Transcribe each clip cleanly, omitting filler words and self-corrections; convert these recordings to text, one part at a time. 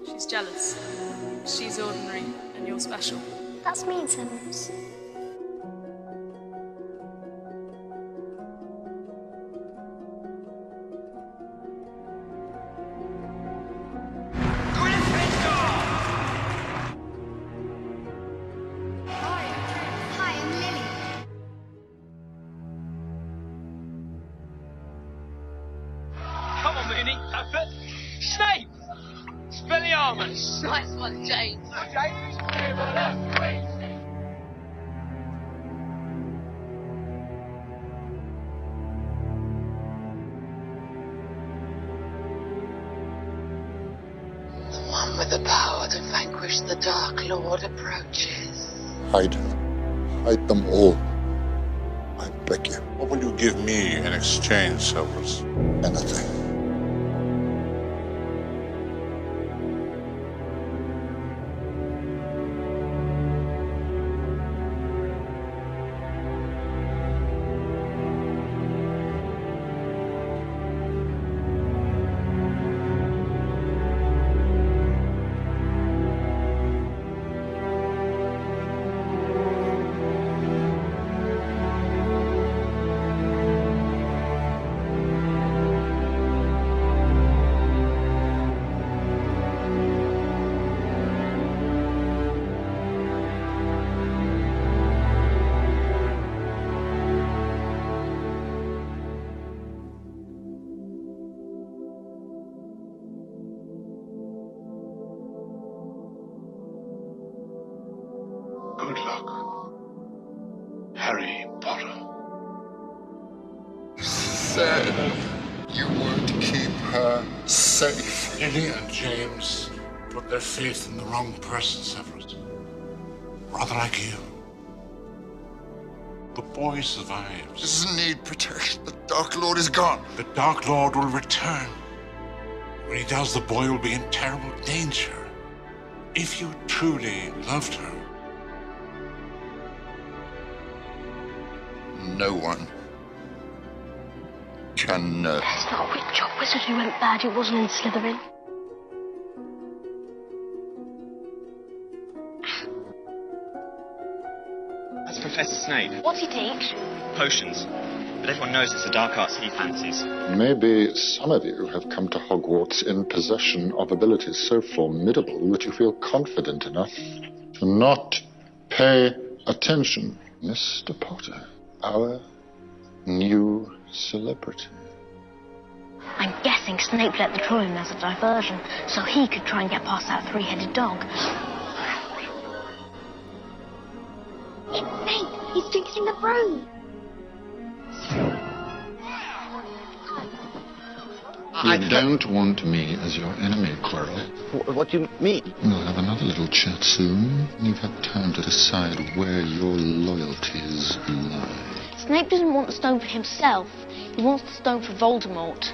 She's jealous. She's ordinary and you're special. That's mean, Simmons. Hi, I'm Lily. Come on, Mooney. That's it. Snape! Expelliarmus! Nice one, James. The one with the power to vanquish the Dark Lord approaches. Hide her. Hide them all. I beg you. What will you give me in exchange, Severus? Anything. Good luck, Harry Potter. Said you would keep her safe. Lily and James put their faith in the wrong person, Severus. Rather like you. The boy survives. Doesn't need protection. The Dark Lord is gone. The Dark Lord will return. When he does, the boy will be in terrible danger. If you truly loved her. No one can know. It's not a witch or wizard who went bad. It wasn't in Slytherin. That's Professor Snape. What's he teach? Potions. But everyone knows it's the dark arts he fancies. Maybe some of you have come to Hogwarts in possession of abilities so formidable that you feel confident enough to not pay attention. Mr. Potter, our new celebrity. I'm guessing Snape let the troll in as a diversion, so he could try and get past that three-headed dog. It's Snape. He's drinking the broom. You don't want me as your enemy, Quirrell. What do you mean? We'll have another little chat soon. You've had time to decide where your loyalties lie. Snape doesn't want the stone for himself. He wants the stone for Voldemort.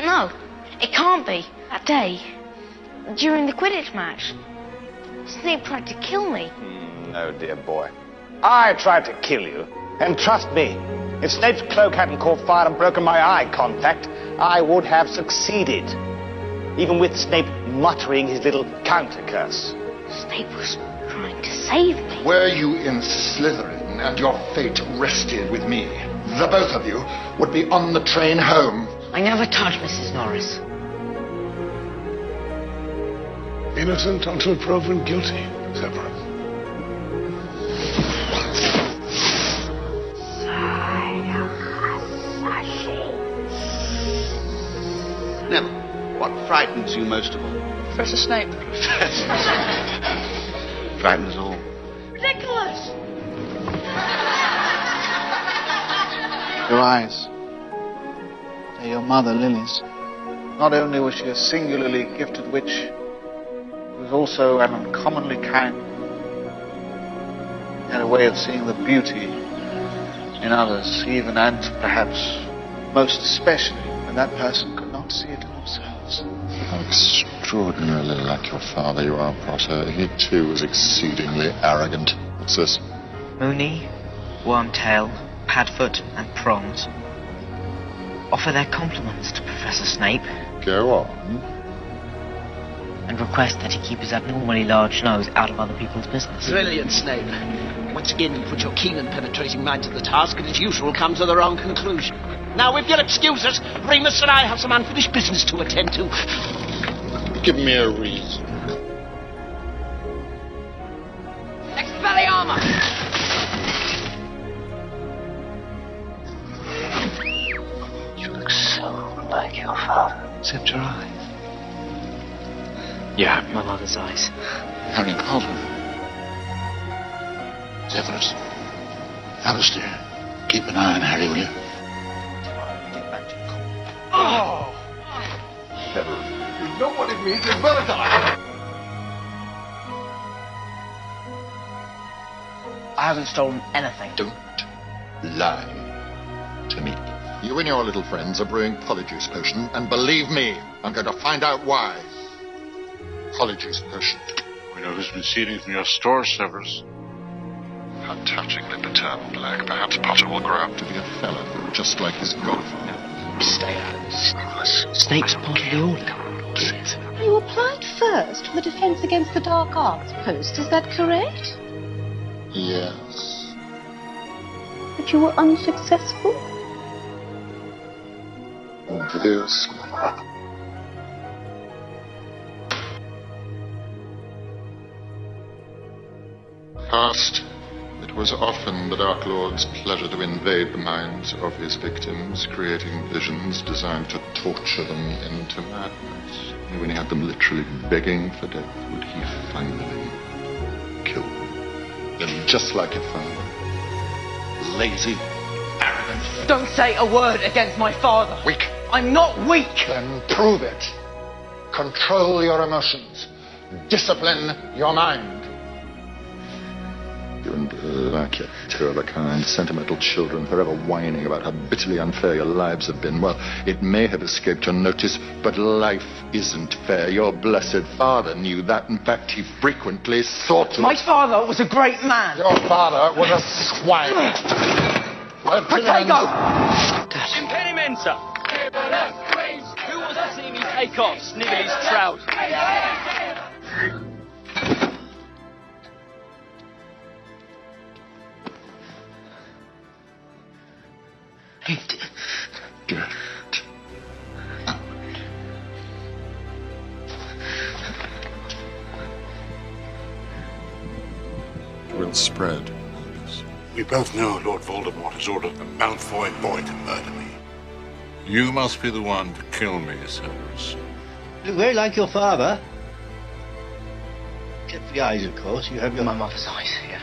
No, it can't be. That day, during the Quidditch match, Snape tried to kill me. No, dear boy. I tried to kill you. And trust me, if Snape's cloak hadn't caught fire and broken my eye contact, I would have succeeded. Even with Snape muttering his little counter-curse. Snape was trying to save me. Were you in Slytherin and your fate rested with me, the both of you would be on the train home. I never touched Mrs. Norris. Innocent until proven guilty, Severus. Neville, what frightens you most of all? Professor Snape. Frightens all. Ridiculous! Your eyes. They're your mother, Lily's. Not only was she a singularly gifted witch, she was also an uncommonly kind. She had a way of seeing the beauty in others, even and perhaps most especially when And that person could not see it in themselves. How extraordinarily like your father you are, Potter. He too was exceedingly arrogant. What's this? Moony, Wormtail, Padfoot, and Prongs offer their compliments to Professor Snape. Go on. And request that he keep his abnormally large nose out of other people's business. Brilliant, Snape. Once again, you put your keen and penetrating mind to the task, and as usual, come to the wrong conclusion. Now, if you'll excuse us, Remus and I have some unfinished business to attend to. Give me a reason. Expelliarmus! You look so like your father, except your eyes. Yeah, my mother's eyes. Harry Potter. Severus. Alistair, keep an eye on Harry, will you? Oh! Severus, you know what it means in Veritine. I haven't stolen anything. Don't lie to me. You and your little friends are brewing Polyjuice Potion, and believe me, I'm going to find out why. Polyjuice Potion. We know who's been stealing from your store, Severus. How touchingly paternal, Black. Perhaps Potter will grow up to be a fellow, just like his godfather. Stay out of this. Snape's part of the Order. You applied first for the Defense Against the Dark Arts post, is that correct? Yes. But you were unsuccessful? Obvious. Past, it was often the Dark Lord's pleasure to invade the minds of his victims, creating visions designed to torture them into madness. And when he had them literally begging for death, would he finally kill them? Then, just like your father, lazy, arrogant. Don't say a word against my father. Weak. I'm not weak. Then prove it. Control your emotions. Discipline your mind. You and Black, you two of a kind, sentimental children, forever whining about how bitterly unfair your lives have been. Well, it may have escaped your notice, but life isn't fair. Your blessed father knew that. In fact, he frequently sought... My father was a great man. Your father was a swine. Protego! Impedimenta! Who was to see me take off Sniggley's trousers? Get out. It will spread. We both know Lord Voldemort has ordered the Malfoy boy to murder me. You must be the one to kill me, Severus. You look very like your father. Except for the eyes, of course. You have your... My mother's eyes, yeah.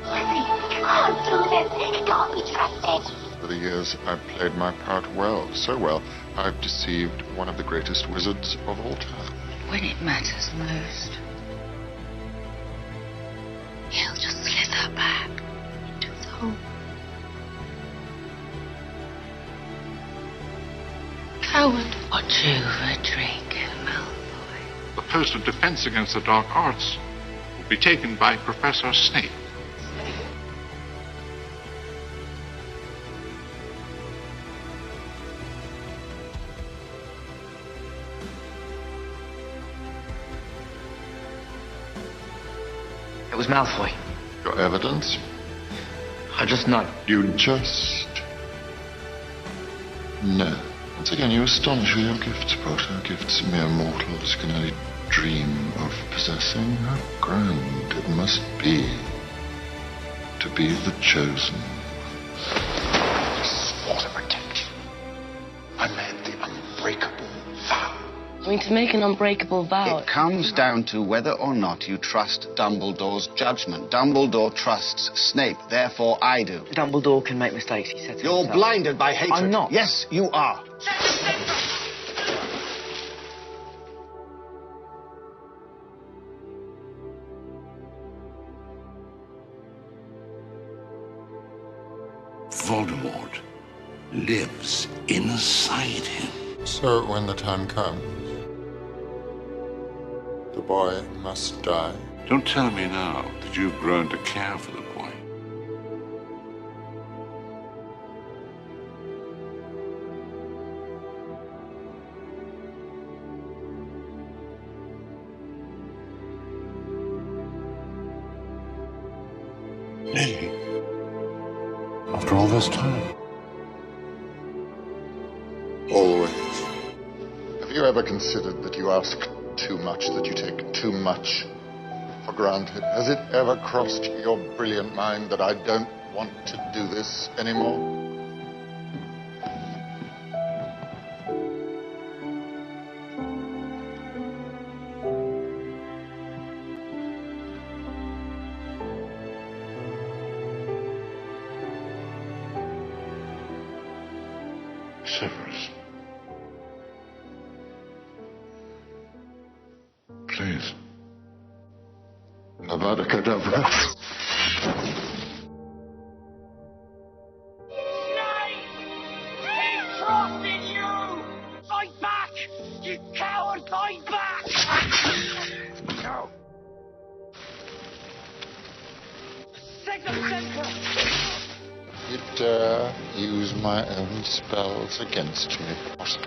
You can't do this. You can't be trusted. For the years, I've played my part well, so well, I've deceived one of the greatest wizards of all time. When it matters most, he'll just slither back into the hole. Coward. Or two for a drink, Malfoy. The post of Defense Against the Dark Arts will be taken by Professor Snape. It was Malfoy. Your evidence? I just know. You just know. Once again, you astonish with your gifts, Potter. Gifts mere mortals can only dream of possessing. How grand it must be to be the chosen. I swore to protect you. I made the unbreakable vow. I mean, to make an unbreakable vow. It comes down to whether or not you trust Dumbledore's judgment. Dumbledore trusts Snape, therefore I do. Dumbledore can make mistakes, he said so You're himself. blinded by hatred. I'm not. Yes, you are. Voldemort lives inside him. So when the time comes, the boy must die. Don't tell me now that you've grown to care for the boy. Lily, after all this time. Always. Have you ever considered that you ask too much, that you take too much for granted? Has it ever crossed your brilliant mind that I don't want to do this anymore? Severus. Please. Avada Kedavra. He trusted you! Fight back! You coward, fight back! No. Take the center! You dare use my own spells against me, Potter.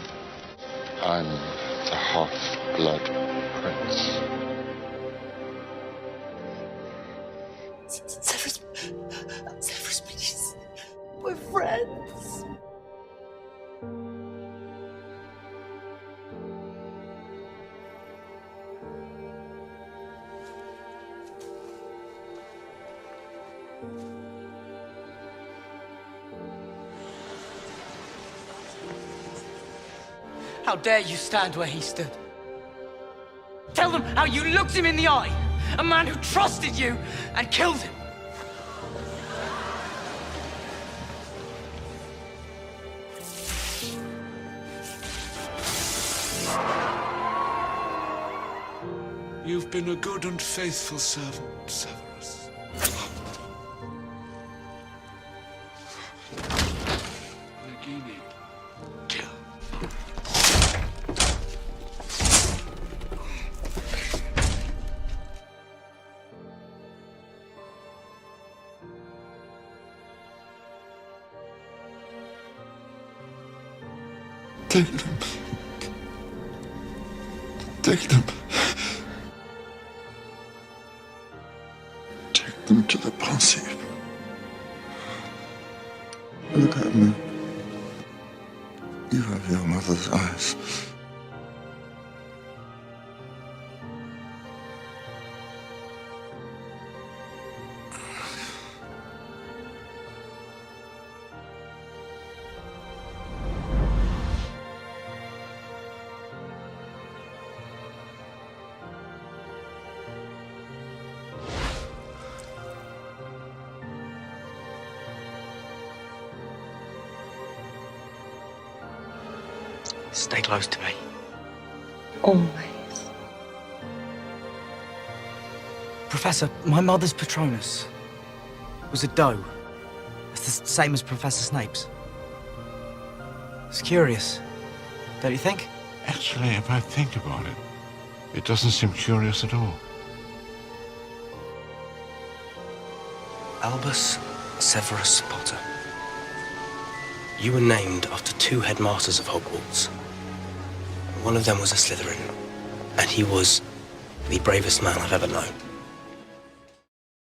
I'm the half-blood prince. Severus, please. We're friends. How dare you stand where he stood? Tell them how you looked him in the eye, a man who trusted you and killed him. You've been a good and faithful servant, Severus. Nagini, kill. Take them. Take them. Take them to the Pensieve. Look at me. You have your mother's eyes. Stay close to me. Always. Professor, my mother's Patronus was a doe. It's the same as Professor Snape's. It's curious, don't you think? Actually, if I think about it, it doesn't seem curious at all. Albus Severus Potter. You were named after two headmasters of Hogwarts. One of them was a Slytherin, and he was the bravest man I've ever known.